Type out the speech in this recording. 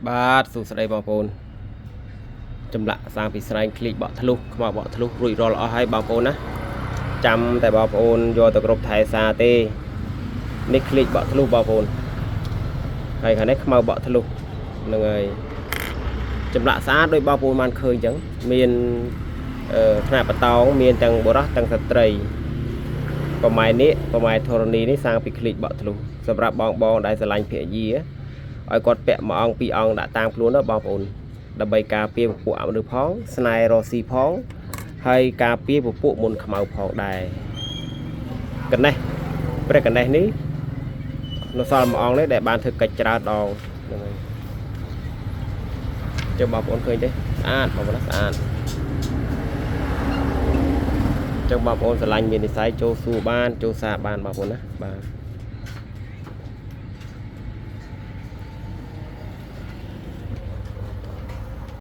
បាទសួស្តីបងប្អូនចម្លាក់សាងពីស្រែងคลิกបក់ធ្លុះខ្មៅបក់ធ្លុះរួចរាល់អស់ហើយបងប្អូនណាចាំតែបងប្អូនយកទៅគ្រប់ថែសាទេនេះคลิกបក់ធ្លុះបងប្អូនហើយខាងនេះខ្មៅបក់ធ្លុះហ្នឹងហើយចម្លាក់ស្អាតដោយបងប្អូនបានឃើញអញ្ចឹងមានថ្នាក់បតោងមានទាំងបុរសទាំងស្ត្រីប្រម៉ែធរណីនេះសាងពីคลิกបក់ធ្លុះសម្រាប់បងដែលស្រឡាញ់ភរិយាឲ្យគាត់ពាក់មួយអង្គពីរអង្គដាក់តាមខ្លួនណាបងប្អូនដើម្បីការពារពពួកអមនុស្សផងស្នេហ៍រស់ស៊ីផងហើយការពារពពួកមុនខ្មៅផងដែរកណេះព្រះកណេះនេះនៅសល់មួយអង្គនេះដែលបានធ្វើកិច្ចច្រើនដងហ្នឹងហើយចុះបងប្អូនឃើញទេស្អាតបងប្អូនស្អាតចឹងបងប្អូនស្រឡាញ់មាននិស្ស័យចូលសួរបានចូលសារបានបងប្អូនណាបាទ